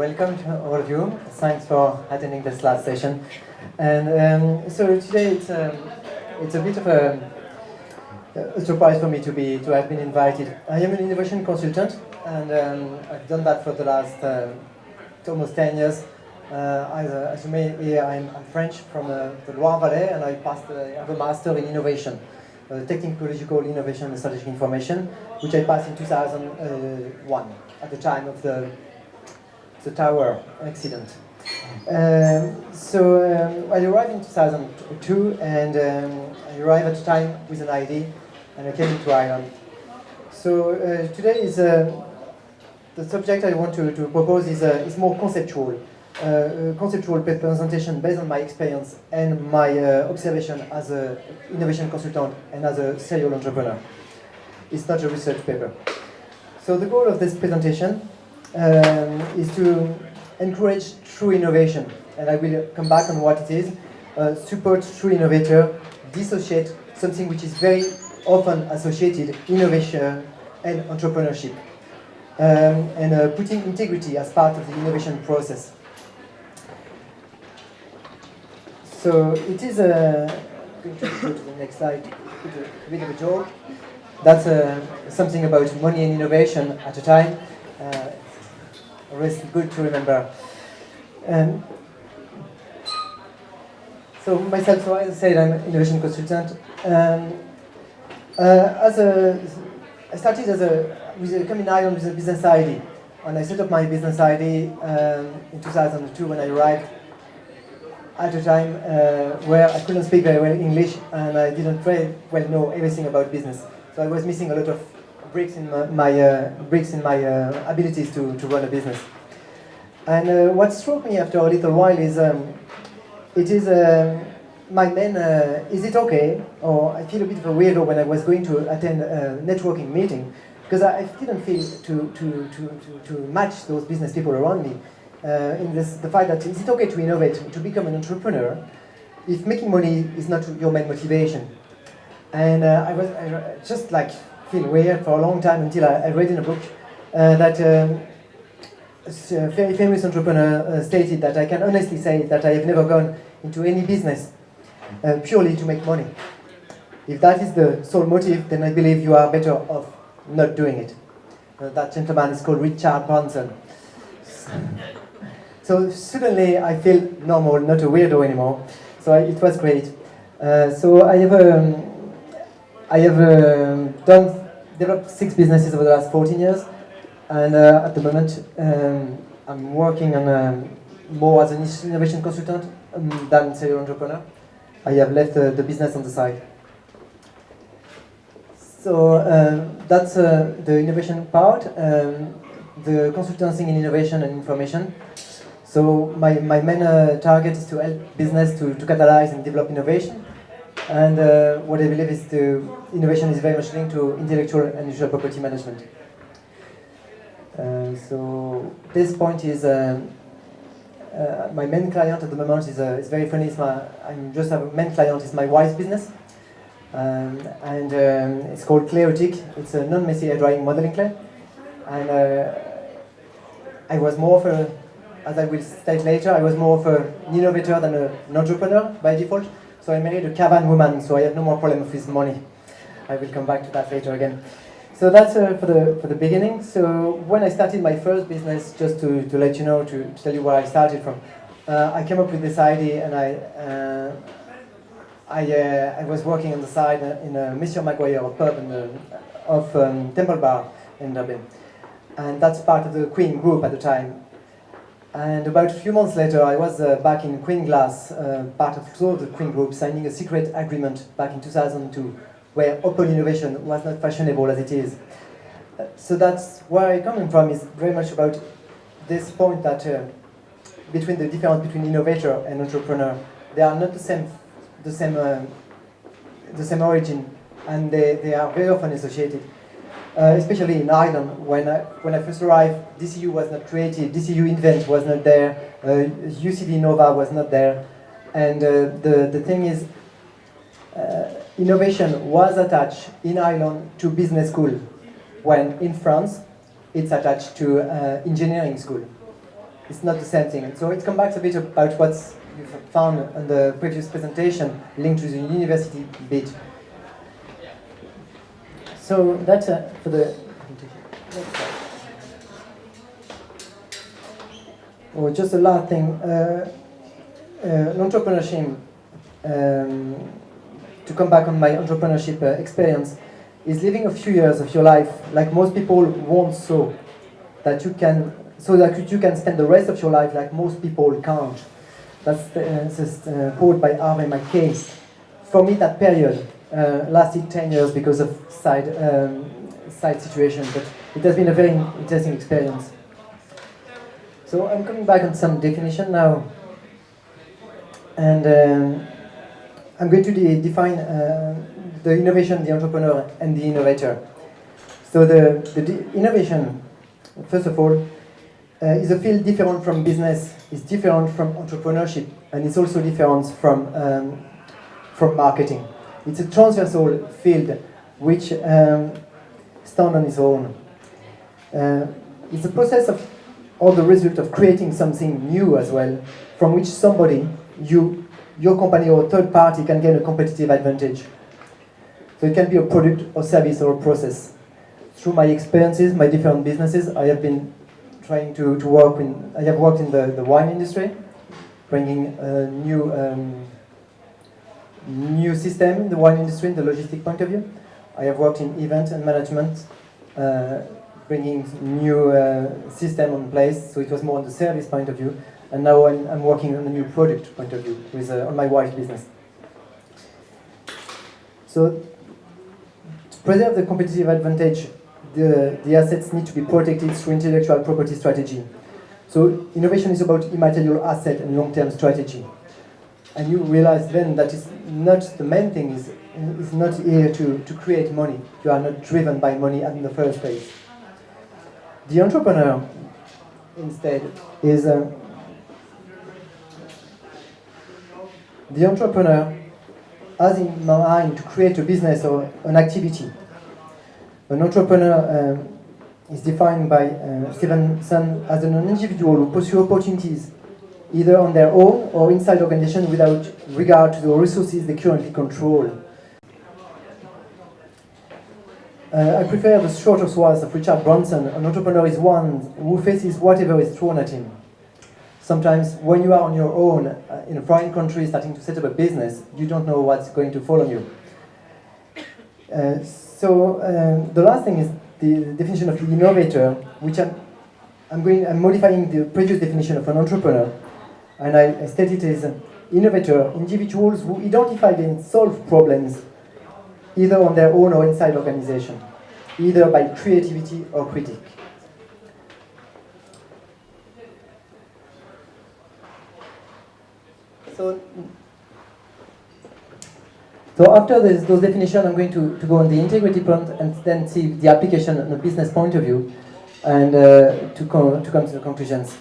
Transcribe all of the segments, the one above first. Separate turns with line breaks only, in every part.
welcome to all of you. Thanks for attending this last session. And so today it's a bit of a surprise for me to have been invited. I am an innovation consultant, and I've done that for the last almost 10 years. As you may hear, I'm French from the Loire Valley, and I have a master in innovation, technological innovation and strategic information, which I passed in 2001 at the time of the tower accident. I arrived in 2002, and I arrived at the time with an ID, and I came into Ireland. So today is the subject I want to propose is more conceptual. Conceptual presentation based on my experience and my observation as an innovation consultant and as a serial entrepreneur. It's not a research paper. So the goal of this presentation is to encourage true innovation, and I will come back on what it is. Support true innovator, dissociate something which is very often associated innovation and entrepreneurship, and putting integrity as part of the innovation process. So it is going to go to the next slide. A bit of a joke. That's something about money and innovation at a time. Always good to remember. So myself, so as I said, I'm an innovation consultant. I started coming in Ireland with a business ID, and I set up my business ID in 2002 when I arrived. At a time where I couldn't speak very well English, and I didn't very well know everything about business. So I was missing a lot of bricks in my abilities to run a business. And what struck me after a little while is my main is it okay? Or I feel a bit of a weirdo when I was going to attend a networking meeting, because I didn't feel to match those business people around me. The fact that is it okay to innovate, to become an entrepreneur, if making money is not your main motivation. And I just like feel weird for a long time until I read in a book that a very famous entrepreneur stated that I can honestly say that I have never gone into any business purely to make money. If that is the sole motive, then I believe you are better off not doing it. That gentleman is called Richard Branson. So suddenly I feel normal, not a weirdo anymore. So it was great. So I have developed 6 businesses over the last 14 years, and at the moment I'm working on more as an innovation consultant than serial entrepreneur. I have left the business on the side. So that's the innovation part, the consultancy in innovation and information. So my main target is to help business to catalyze and develop innovation. And what I believe is innovation is very much linked to intellectual and intellectual property management. So this point is my main client at the moment is very funny. Main client is my wife's business, and it's called Cleotic. It's a non-messy hair drying modeling clay, and I was more of a, as I will state later, I was more of an innovator than an entrepreneur by default. So I married a caravan woman, so I have no more problem with money. I will come back to that later again. So that's for the beginning. So when I started my first business, just to let you know, to tell you where I started from, I came up with this idea, and I was working on the side in a Monsieur Maguire pub of Temple Bar in Dublin, and that's part of the Queen group at the time. And about a few months later, I was back in Queen Glass, part of the Queen Group, signing a secret agreement back in 2002, where open innovation was not fashionable as it is. So that's where I'm coming from, is very much about this point that between the difference between innovator and entrepreneur, they are not the same origin, and they are very often associated. Especially in Ireland, when I first arrived, DCU was not created, DCU Invent was not there, UCD Nova was not there, and the thing is, innovation was attached in Ireland to business school, when in France it's attached to engineering school. it's not the same thing. And so it comes back a bit about what you've found in the previous presentation linked to the university bit. So that's for the next slide. Oh, just a last thing. Entrepreneurship, to come back on my entrepreneurship experience, is living a few years of your life like most people want, so that you can spend the rest of your life like most people can't. That's the quote by Harvey Mackay. For me, that period lasted 10 years because of side situation, but it has been a very interesting experience. So I'm coming back on some definition now, and I'm going to define the innovation, the entrepreneur, and the innovator. So the innovation, first of all, is a field different from business, is different from entrepreneurship, and it's also different from marketing. It's a transversal field which stands on its own. It's a process of, or the result of creating something new as well, from which somebody, your company or third party can gain a competitive advantage. So it can be a product or service or a process. Through my experiences, my different businesses, I have been trying to work in, I have worked in the wine industry, bringing a new system in the wine industry, in the logistic point of view. I have worked in event and management, bringing new system on place, so it was more on the service point of view. And now I'm working on a new product point of view with on my wife's business. So to preserve the competitive advantage, the assets need to be protected through intellectual property strategy. So innovation is about immaterial asset and long-term strategy. And you realize then that it's not the main thing, is not here to create money. You are not driven by money in the first place. The entrepreneur, instead, is the entrepreneur has in mind to create a business or an activity. An entrepreneur is defined by Stevenson as an individual who pursues opportunities either on their own or inside organization without regard to the resources they currently control. I prefer the shorter words of Richard Branson. An entrepreneur is one who faces whatever is thrown at him. Sometimes when you are on your own in a foreign country starting to set up a business, you don't know what's going to fall on you. The last thing is the definition of the innovator, which I'm modifying the previous definition of an entrepreneur, and I state it as an innovator, individuals who identify and solve problems either on their own or inside organization, either by creativity or critique. So after those definitions, I'm going to go on the integrity point and then see the application on a business point of view, and to come to the conclusions.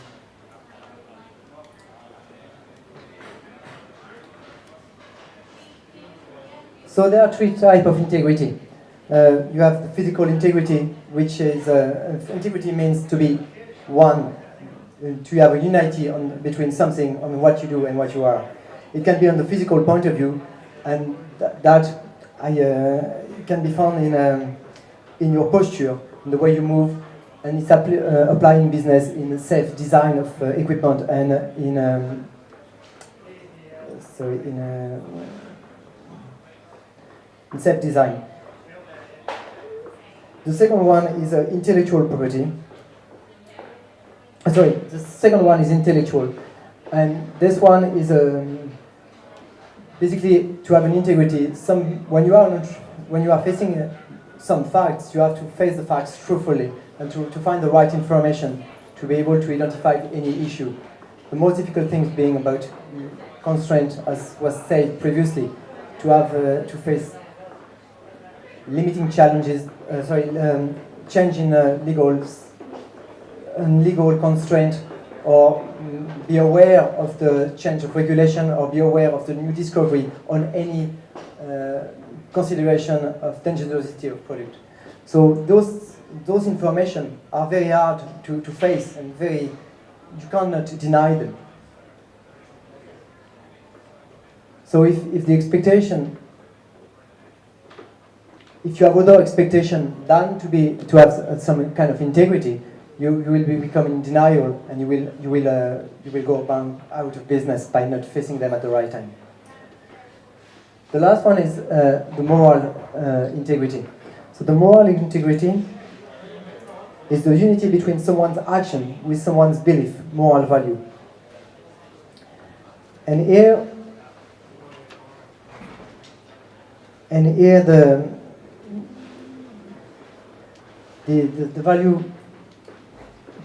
So there are three types of integrity. You have the physical integrity, which is integrity means to be one, to have a unity between something, on what you do and what you are. It can be on the physical point of view, and that can be found in your posture, in the way you move, and it's applying business in safe design of equipment and in safe design. The second one is intellectual property. The second one is intellectual, and this one is basically to have an integrity. When you are facing some facts, you have to face the facts truthfully and to find the right information to be able to identify any issue. The most difficult things being about constraint, as was said previously, to have to face limiting challenges. Change in legal constraint, or be aware of the change of regulation, or be aware of the new discovery on any consideration of dangerosity of product. So those information are very hard to face and very you cannot deny them. So if the expectation, if you have other expectation than to have some kind of integrity, you will become in denial, and you will go out of business by not facing them at the right time. The last one is the moral integrity. So the moral integrity is the unity between someone's action with someone's belief, moral value. And here the value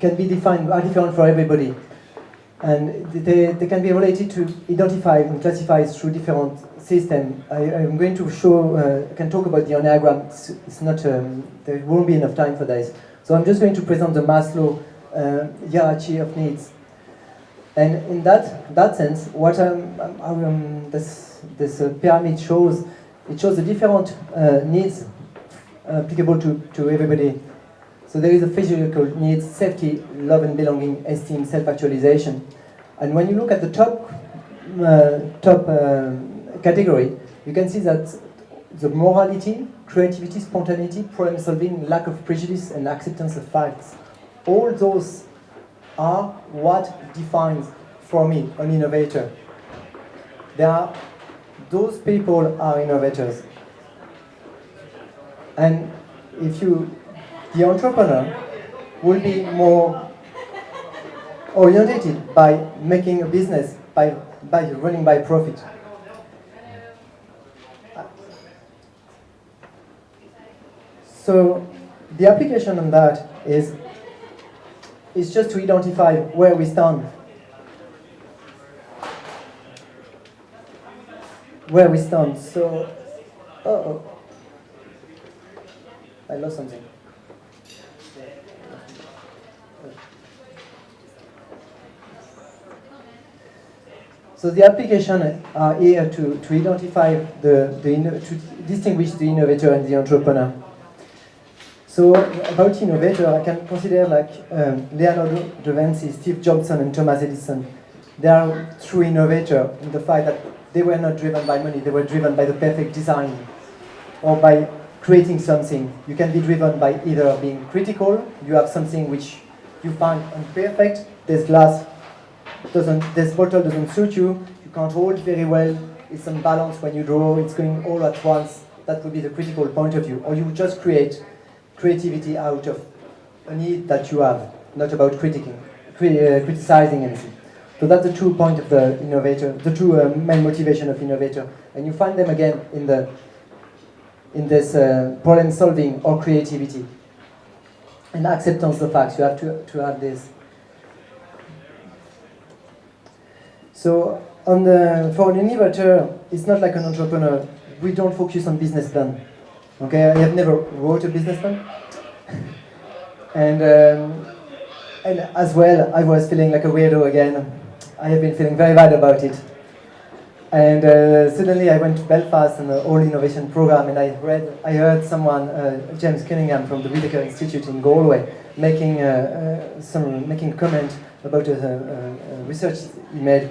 can be defined, are different for everybody. And they can be related to, identified and classified through different systems. I'm going to show, I can talk about the Enneagram. It's not, there won't be enough time for this. So I'm just going to present the Maslow hierarchy of needs. And in that sense, what this pyramid shows, it shows the different needs applicable to everybody. So there is a physical needs: safety, love and belonging, esteem, self-actualization. And when you look at the top category, you can see that the morality, creativity, spontaneity, problem solving, lack of prejudice, and acceptance of facts, all those are what defines, for me, an innovator. Those people are innovators. And the entrepreneur will be more oriented by making a business, by running by profit. So the application on that is just to identify where we stand. Where we stand. So, I lost something. So the application are here to identify to distinguish the innovator and the entrepreneur. So about innovator, I can consider like Leonardo da Vinci, Steve Jobs, and Thomas Edison. They are true innovator in the fact that they were not driven by money, they were driven by the perfect design or by creating something. You can be driven by either being critical, you have something which you find imperfect, this bottle doesn't suit you, you can't hold very well, it's unbalanced when you draw, it's going all at once. That would be the critical point of view. Or you just create creativity out of a need that you have, not about criticizing anything. So that's the true point of the innovator, the true main motivation of innovator. And you find them again in this problem solving or creativity. And acceptance of facts, you have to have this. So for an innovator, it's not like an entrepreneur. We don't focus on business plan. Okay, I have never wrote a business plan. And as well, I was feeling like a weirdo again. I have been feeling very bad about it. And suddenly I went to Belfast and the All Innovation Program, and I heard someone, James Cunningham from the Whitaker Institute in Galway, making a comment about a research he made.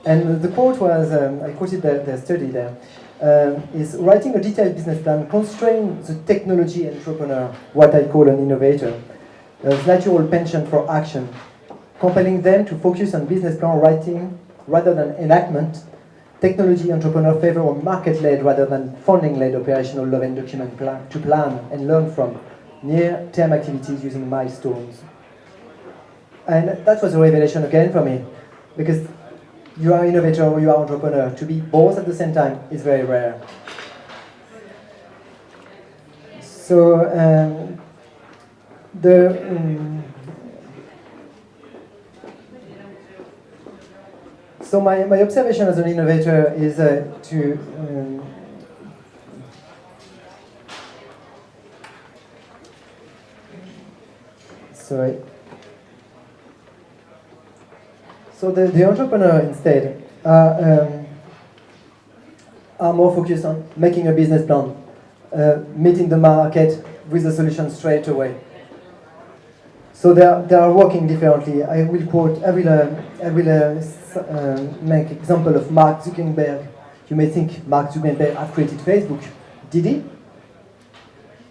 And the quote was, I quoted the study there, is writing a detailed business plan constrains the technology entrepreneur, what I call an innovator, a natural penchant for action, compelling them to focus on business plan writing rather than enactment. Technology entrepreneur favor a market-led rather than funding-led operational love and document to plan and learn from near-term activities using milestones. And that was a revelation again for me, because you are innovator or you are entrepreneur. To be both at the same time is very rare. So so my observation as an innovator is So the entrepreneur instead are more focused on making a business plan, meeting the market with a solution straight away. So they are working differently. I will quote, I will make example of Mark Zuckerberg. You may think Mark Zuckerberg had created Facebook. Did he?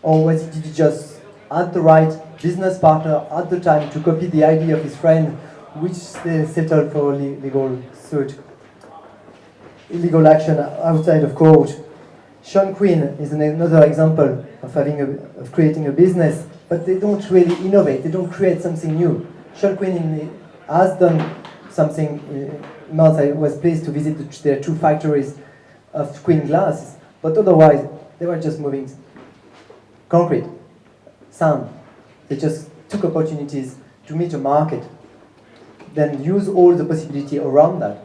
Or did he just add the right business partner at the time to copy the idea of his friend, which they settled for legal suit, illegal action outside of court? Sean Quinn is another example of creating a business, but they don't really innovate. They don't create something new. Sean Quinn has done something. Once I was pleased to visit their 2 factories of Quinn glasses, but otherwise they were just moving concrete, sound. They just took opportunities to meet a market, then use all the possibility around that.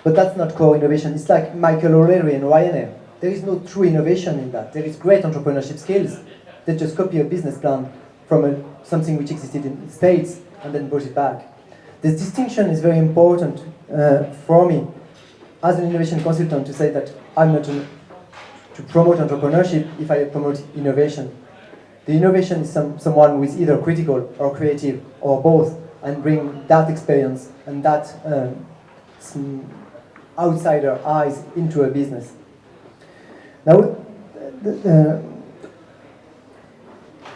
But that's not core innovation. It's like Michael O'Leary and Ryanair. There is no true innovation in that. There is great entrepreneurship skills. They just copy a business plan from something which existed in the States and then brought it back. This distinction is very important for me as an innovation consultant, to say that I'm not to promote entrepreneurship if I promote innovation. The innovation is someone who is either critical or creative or both, and bring that experience and that outsider eyes into a business. Now,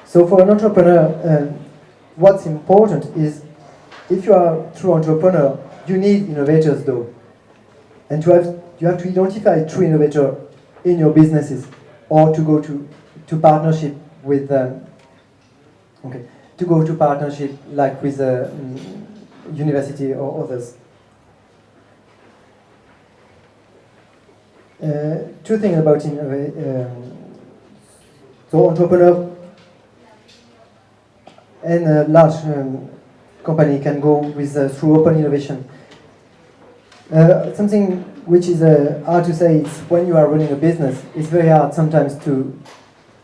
so for an entrepreneur, what's important is, if you are a true entrepreneur, you need innovators though. And you have to identify a true innovator in your businesses, or to go to partnership with like with a university or others. 2 things about so entrepreneur and a large company can go with through open innovation. Something which is hard to say is, when you are running a business, it's very hard sometimes to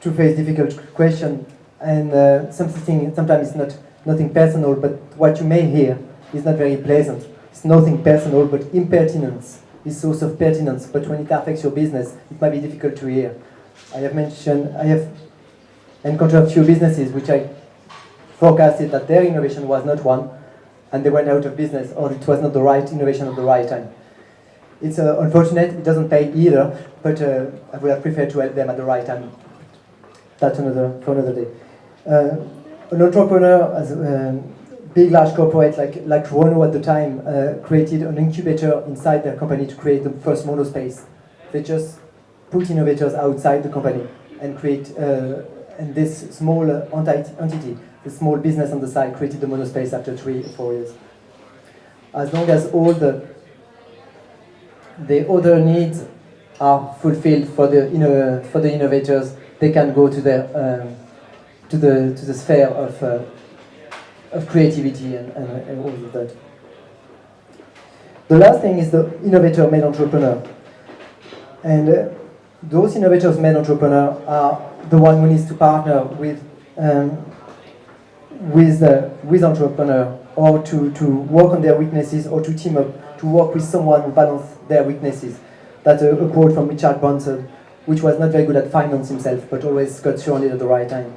face difficult questions, and sometimes it's nothing personal, but what you may hear is not very pleasant. It's nothing personal, but impertinence is source of pertinence. But when it affects your business, it might be difficult to hear. I have encountered a few businesses which I forecasted that their innovation was not one, and they went out of business, or it was not the right innovation at the right time. It's unfortunate. It doesn't pay either, but I would have preferred to help them at the right time. That's for another day. An entrepreneur, as a big, large corporate like Renault at the time, created an incubator inside their company to create the first monospace. They just put innovators outside the company and create, and this small entity, the small business on the side, created the monospace after 3 or 4 years. As long as all the other needs are fulfilled for the innovators, they can go to their to the sphere of creativity and all of that. The last thing is the innovator-made entrepreneur, and those innovators-made entrepreneurs are the one who needs to partner with entrepreneur, or to work on their weaknesses, or to team up to work with someone who balances their weaknesses. That's a quote from Richard Branson, which was not very good at finance himself, but always got surrounded at the right time.